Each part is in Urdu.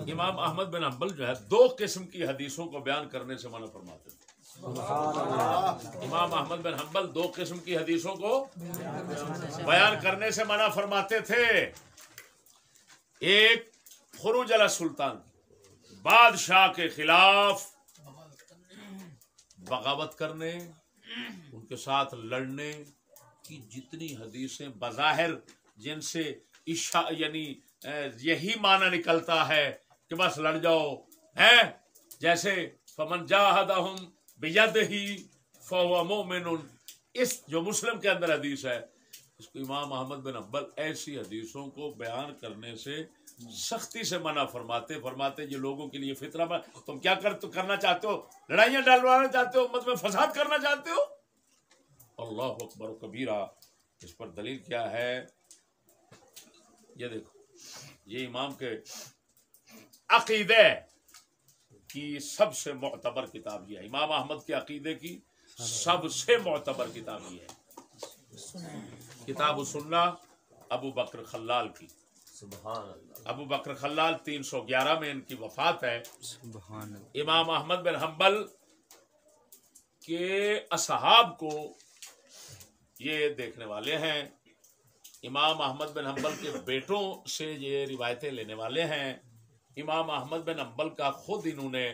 امام احمد بن حنبل جو ہے 2 قسم کی حدیثوں کو بیان کرنے سے منع فرماتے تھے. امام احمد بن حنبل 2 قسم کی حدیثوں کو بیان کرنے سے منع فرماتے تھے. ایک خروج علی السلطان، بادشاہ کے خلاف بغاوت کرنے، ان کے ساتھ لڑنے کی جتنی حدیثیں بظاہر جن سے یعنی یہی معنی نکلتا ہے کہ بس لڑ جاؤ ہیں، جیسے فمن جاہدہم بیدہ فہو مومن، اس جو مسلم کے اندر حدیث ہے، اس کو امام احمد بن حنبل ایسی حدیثوں کو بیان کرنے سے سختی سے منع فرماتے یہ لوگوں کے لیے فتنہ تم کیا کرنا چاہتے ہو؟ لڑائیاں ڈالوانا چاہتے ہو؟ امت میں فساد کرنا چاہتے ہو؟ اللہ اکبر کبیرہ. اس پر دلیل کیا ہے؟ یہ دیکھو، یہ امام کے عقیدے کی سب سے معتبر کتاب یہ ہے. امام احمد کے عقیدے کی سب سے معتبر کتاب یہ ہے، کتاب السنہ ابو بکر خلال کی. سبحان اللہ. ابو بکر خلال 311 میں ان کی وفات ہے. سبحان اللہ. امام احمد بن حنبل کے اصحاب کو یہ دیکھنے والے ہیں. امام احمد بن حنبل کے بیٹوں سے یہ روایتیں لینے والے ہیں. امام احمد بن حنبل کا خود انہوں نے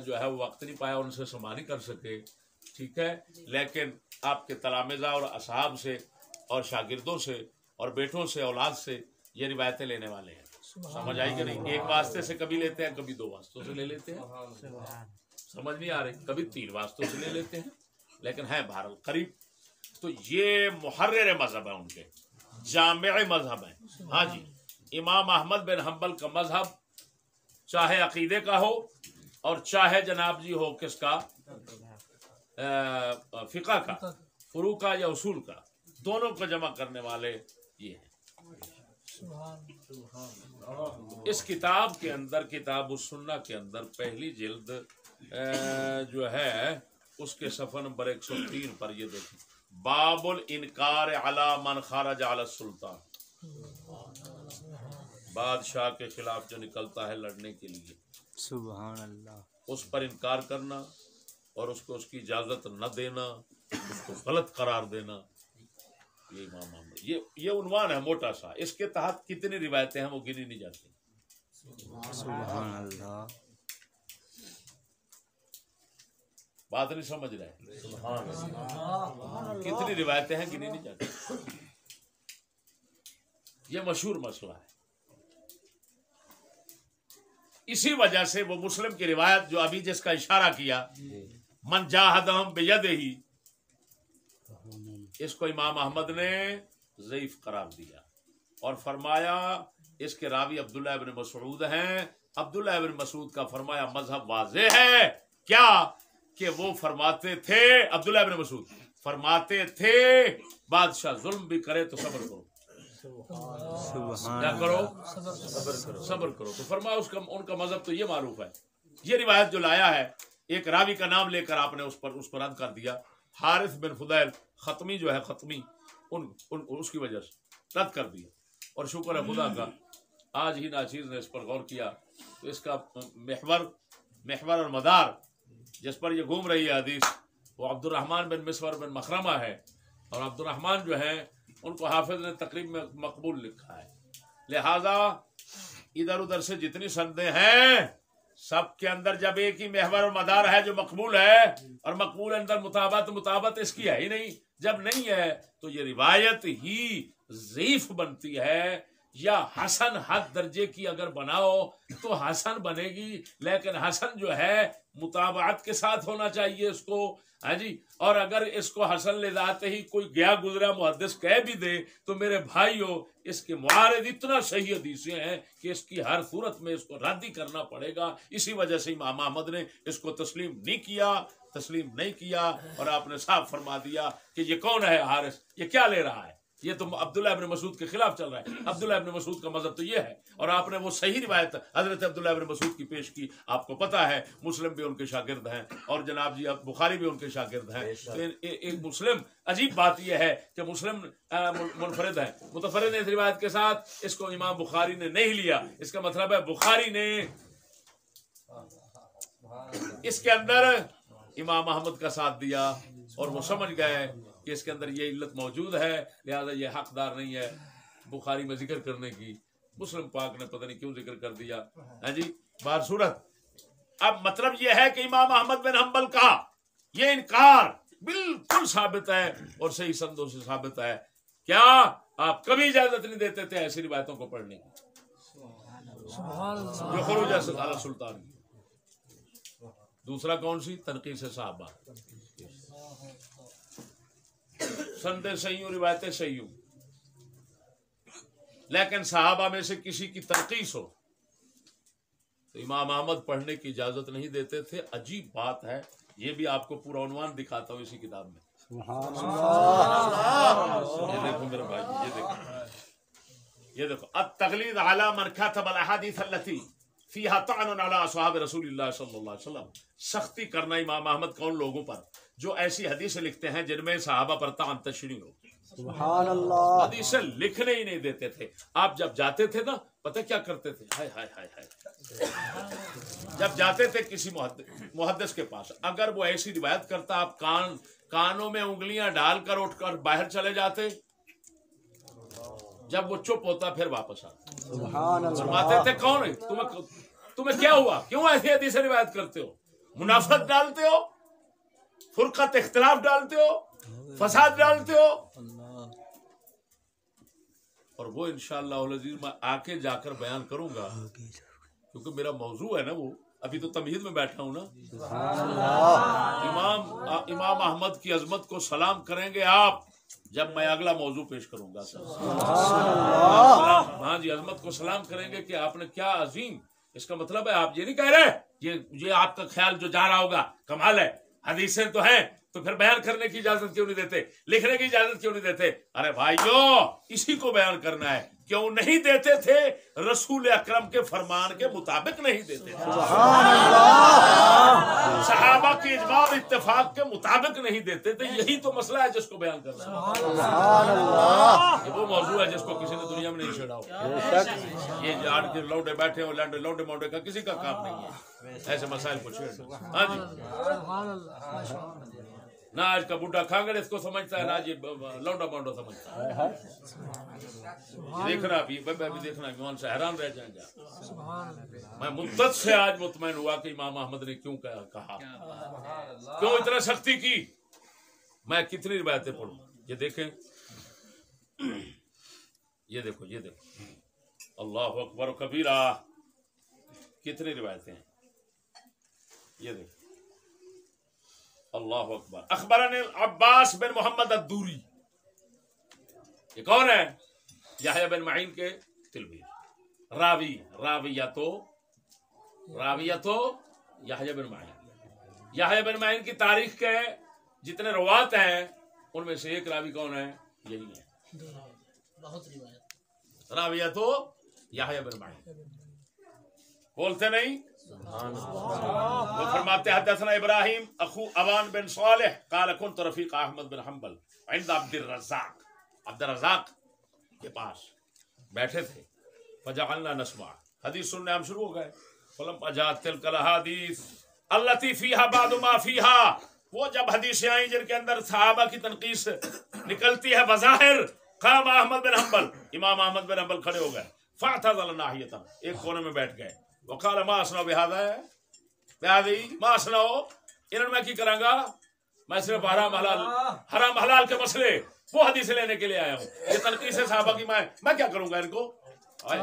جو ہے وقت نہیں پایا، ان سے سما نہیں کر سکے، ٹھیک ہے، لیکن آپ کے تلامذہ اور اصحاب سے اور شاگردوں سے اور بیٹوں سے، اولاد سے یہ روایتیں لینے والے ہیں. سمجھ آئی کہ نہیں؟ ایک واسطے سے کبھی لیتے ہیں، کبھی 2 واسطوں سے لے لیتے ہیں. سمجھ نہیں آ رہی؟ کبھی 3 واسطوں سے لے لیتے ہیں، لیکن ہے بہرحال قریب. تو یہ محرر مذہب ہے، ان کے جامع مذہب ہے. ہاں جی، امام احمد بن حنبل کا مذہب چاہے عقیدے کا ہو اور چاہے جناب جی ہو کس کا، فقہ کا، فروع کا یا اصول کا، دونوں کو جمع کرنے والے یہ ہیں. اس کتاب کے اندر، کتاب السنہ کے اندر پہلی جلد جو ہے اس کے صفحہ نمبر 103 پر یہ دیکھیں، باب الانکار علی من خرج علی السلطان، بادشاہ کے خلاف جو نکلتا ہے لڑنے کے لیے، سبحان اللہ، اس پر انکار کرنا اور اس کو اس کی اجازت نہ دینا، اس کو غلط قرار دینا. یہ امام احمد یہ عنوان ہے موٹا سا. اس کے تحت کتنی روایتیں ہیں وہ گنی نہیں جاتی. سبحان اللہ. بات نہیں سمجھ رہے؟ کتنی روایتیں ہیں گنی نہیں جاتی. یہ مشہور مسئلہ ہے. اسی وجہ سے وہ مسلم کی روایت جو ابھی جس کا اشارہ کیا، من جاہدہم بیدہ، اس کو امام احمد نے ضعیف قرار دیا اور فرمایا اس کے راوی عبداللہ ابن مسعود ہیں. عبداللہ ابن مسعود کا فرمایا مذہب واضح ہے. کیا کہ وہ فرماتے تھے، عبداللہ ابن مسعود فرماتے تھے بادشاہ ظلم بھی کرے تو صبر کرو. کیا کرو؟ صبر کرو. تو فرمایا ان کا مذہب تو یہ معروف ہے. یہ روایت جو لایا ہے، ایک راوی کا نام لے کر آپ نے اس پر رد کر دیا. حارث بن فضیل ختمی جو ہے، ختمی اس کی وجہ سے رد کر دیا. اور شکر ہے خدا کا آج ہی ناچیز نے اس پر غور کیا تو اس کا محور اور مدار جس پر یہ گھوم رہی ہے حدیث، وہ عبد الرحمن بن مسور بن مخرمہ ہے. اور عبد الرحمن جو ہیں ان کو حافظ نے تقریب میں مقبول لکھا ہے. لہذا ادھر ادھر سے جتنی سندیں ہیں سب کے اندر جب ایک ہی محور اور مدار ہے جو مقبول ہے، اور مقبول اندر مطابقت اس کی ہے ہی نہیں. جب نہیں ہے تو یہ روایت ہی ضعیف بنتی ہے. یا حسن حد درجے کی اگر بناؤ تو حسن بنے گی، لیکن حسن جو ہے مطابعت کے ساتھ ہونا چاہیے اس کو. ہاں جی، اور اگر اس کو حسن لے جاتے ہی کوئی گیا گزرا محدث کہہ بھی دے تو میرے بھائیو اس کے معارض اتنا صحیح حدیثیں ہیں کہ اس کی ہر صورت میں اس کو رد ہی کرنا پڑے گا. اسی وجہ سے امام احمد نے اس کو تسلیم نہیں کیا اور آپ نے صاف فرما دیا کہ یہ کون ہے حارث، یہ کیا لے رہا ہے. یہ تو عبداللہ ابن مسعود کے خلاف چل رہا ہے. عبداللہ ابن مسعود کا مذہب تو یہ ہے, اور آپ نے وہ صحیح روایت حضرت عبداللہ ابن مسعود کی پیش کی. آپ کو پتا ہے مسلم بھی ان کے شاگرد ہیں, اور جناب جی بخاری بھی ان کے شاگرد ہیں. تو ایک مسلم, عجیب بات یہ ہے کہ مسلم منفرد ہے, متفرد ہے اس روایت کے ساتھ. اس کو امام بخاری نے نہیں لیا. اس کا مطلب ہے بخاری نے اس کے اندر امام احمد کا ساتھ دیا, اور وہ سمجھ گئے کہ اس کے اندر یہ علت موجود ہے, لہذا یہ حقدار نہیں ہے بخاری میں ذکر کرنے کی. مسلم پاک نے پتہ نہیں کیوں ذکر کر دیا. ہاں جی, بار صورت اب مطلب یہ ہے کہ امام احمد بن حنبل کا یہ انکار بالکل ثابت ہے, اور صحیح سندوں سے ثابت ہے. کیا آپ کبھی اجازت نہیں دیتے تھے ایسی روایتوں کو پڑھنے کی جو خروج علی سلطان کی. دوسرا کون سی؟ تنقیص صحابہ. سندیں صحیح ہوں, روایتیں صحیح ہوں, لیکن صحابہ میں سے کسی کی تنقیص ہو تو امام احمد پڑھنے کی اجازت نہیں دیتے تھے. عجیب بات ہے, یہ بھی آپ کو پورا عنوان دکھاتا ہوں اسی کتاب میں. یہ دیکھو میرے بھائی, یہ دیکھو التغلیظ علی من کتب الاحادیث التي فیہا طعن علی اصحاب رسول اللہ صلی اللہ علیہ وسلم. سختی کرنا امام احمد کا ان لوگوں پر جو ایسی حدیثیں لکھتے ہیں جن میں صحابہ پر طعن تشریح ہو. سبحان اللہ. حدیثیں لکھنے ہی نہیں دیتے تھے. آپ جب جاتے تھے نا, پتہ کیا کرتے تھے؟ ہائے ہائے ہائے ہائے, جب جاتے تھے کسی محدث کے پاس, اگر وہ ایسی روایت کرتا, آپ کانوں میں انگلیاں ڈال کر اٹھ کر باہر چلے جاتے. جب وہ چپ ہوتا پھر واپس آتا. سبحان اللہ. فرماتے تھے کون ہے تمہیں کیا ہوا, کیوں ایسی حدیثیں روایت کرتے ہو, منافقت ڈالتے ہو, فرقت اختلاف ڈالتے ہو, فساد ڈالتے ہو. اور وہ انشاءاللہ العزیز میں آکے جا کر بیان کروں گا, کیونکہ میرا موضوع ہے نا وہ. ابھی تو تمہید میں بیٹھا ہوں نا. امام احمد کی عظمت کو سلام کریں گے آپ جب میں اگلا موضوع پیش کروں گا. ہاں جی, عظمت کو سلام کریں گے کہ آپ نے کیا عظیم. اس کا مطلب ہے آپ یہ نہیں کہہ رہے یہ آپ کا خیال جو جا رہا ہوگا کمال ہے, حدیثیں تو ہیں تو پھر بیان کرنے کی اجازت کیوں نہیں دیتے, لکھنے کی اجازت کیوں نہیں دیتے؟ ارے بھائیو, اسی کو بیان کرنا ہے. کیوں نہیں دیتے تھے؟ رسول اکرم کے فرمان کے مطابق نہیں دیتے تھے. صحابہ کی اجماع اتفاق کے مطابق نہیں دیتے تھے. یہی تو مسئلہ ہے جس کو بیان کرنا ہے. یہ وہ موضوع ہے جس کو کسی نے دنیا میں نہیں چھیڑا ہو. یہ جان کے لوڈے بیٹھے ہو, لوڈے موڈے کا کسی کا کام نہیں ہے ایسے مسائل کو چھیڑنا. ہاں جی, نہ آج کا بوڑھا کھانگڑ اس کو سمجھتا ہے, نہ آج لونڈا مونڈا سمجھتا ہے. دیکھنا بھی دیکھنا ایمان سے حیران رہ جائیں گے. میں مدت سے آج مطمئن ہوا کہ امام احمد نے کیوں کہا, کیوں اتنا سختی کی. میں کتنی روایتیں پڑھوں, یہ دیکھیں, یہ دیکھو, یہ دیکھو, اللہ اکبر و کبیرہ, کتنی روایتیں ہیں. یہ دیکھو, اللہ اکبر. اخبرنا عباس بن محمد الدوری, یہ کون ہے؟ یحییٰ بن معین کے تلمیذ, راویہ تو یحییٰ بن معین. یحییٰ بن معین کی تاریخ کے جتنے روات ہیں ان میں سے ایک راوی کون ہے؟ یہی ہے. راویہ تو یحییٰ بن معین. بولتے نہیں. وہ فرماتے حدثنا ابراہیم اخو ابان بن صالح قال كنت رفیق احمد بن حنبل عند عبد الرزاق کے پاس بیٹھے تھے. فجعلنا نسمع, حدیث سننے ہم شروع ہو گئے. فلما جاءت تلك الاحاديث التي فيها بعض ما فيها, وہ جب حدیثیں آئیں جن کے اندر صحابہ کی تنقیص نکلتی ہے بظاہر, قام احمد بن حنبل, امام احمد بن حنبل کھڑے ہو گئے. فاعتزل ناحیۃ, ایک کونے میں بیٹھ گئے. وقال ما اصنع بهذا ما اصنع, انہوں میں کی کروں گا, میں صرف حرام حلال کے مسئلے وہ حدیث لینے کے لیے آیا ہوں. یہ تنقیص صحابہ کی میں کیا کروں گا ان کو. اور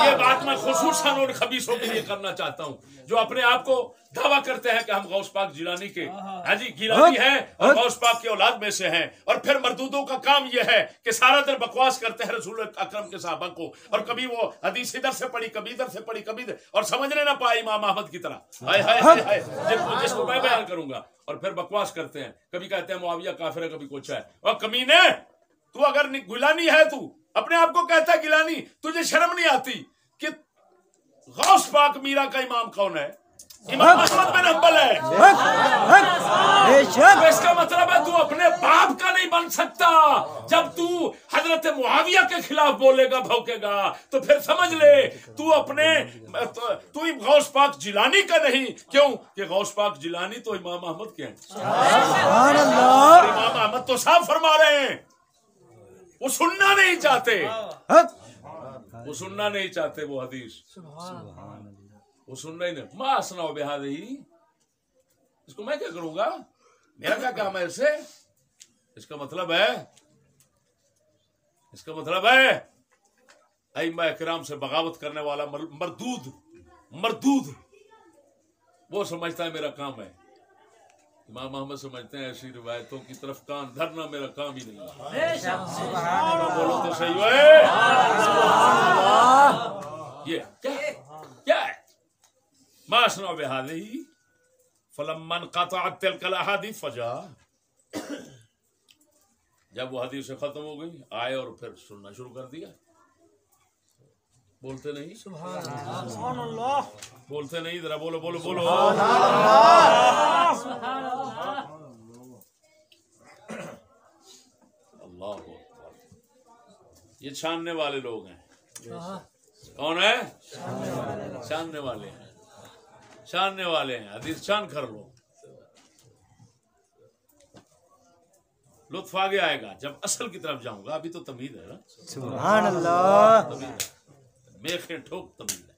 یہ بات میں خصوصاً نقصان اور خبیثوں کے لیے کرنا چاہتا ہوں جو اپنے آپ کو دعویٰ کرتے ہیں کہ ہم غوث پاک جیلانی کے ہاں جی گیلانی ہیں اور غوث پاک کی اولاد میں سے ہیں، اور پھر مردودوں کا کام یہ ہے کہ سارا دن بکواس کرتے ہیں رسول اکرم کے صحابہ کو، اور کبھی وہ حدیث ادھر سے پڑھی کبھی ادھر سے پڑھی کبھی اور سمجھنے نہ پائے امام احمد کی طرح ہائے ہائے ہائے ہائے جس کو میں بیان کروں گا، اور پھر بکواس کرتے ہیں، کبھی کہتے ہیں معاویہ کافر ہے کبھی کچھ ہے۔ اور کمینے تو اگر گیلانی ہے، تو اپنے آپ کو کہتا ہے گیلانی، تجھے شرم نہیں آتی کہ غوث پاک میرا کا امام کون ہے؟ امام احمد بن حنبل ہے۔ تو اس کا مطلب ہے تو اپنے باپ کا نہیں بن سکتا۔ جب تو حضرت معاویہ کے خلاف بولے گا بھوکے گا تو پھر سمجھ لے تو اپنے تو غوث پاک جیلانی کا نہیں، کیوں کہ غوث پاک جیلانی تو امام احمد کے ہیں۔ سبحان اللہ، امام احمد تو صاف فرما رہے ہیں، وہ سننا نہیں چاہتے، وہ سننا نہیں چاہتے وہ حدیث، وہ سننا ہی نہیں۔ ما اسنع بہذہ، اس کو میں کیا کروں گا، میرا کیا کام ہے اس سے؟ اس کا مطلب ہے ائمہ کرام سے بغاوت کرنے والا مردود وہ سمجھتا ہے میرا کام ہے۔ امام احمد سمجھتے ہیں ایسی روایتوں کی طرف کان دھرنا میرا کام ہی نہیں ہے۔ بولو تو صحیح ہے، یہ کیا ہے؟ ما اسنع بہذہ فلما انقطعت تلك الاحاديث فجاء، جب وہ حدیث ختم ہو گئی آئے اور پھر سننا شروع کر دیا۔ بولتے نہیں سبحان اللہ، بولتے نہیں، ذرا بولو بولو بولو اللہ اکبر۔ یہ چھاننے والے لوگ ہیں، کون ہے؟ چھاننے والے ہیں، چھاننے والے ہیں، حدیث چھان کر لو، لطف آگے آئے گا جب اصل کی طرف جاؤں گا، ابھی تو تمہید ہے نا، سبحان اللہ، میخیں ٹھوک تمہید۔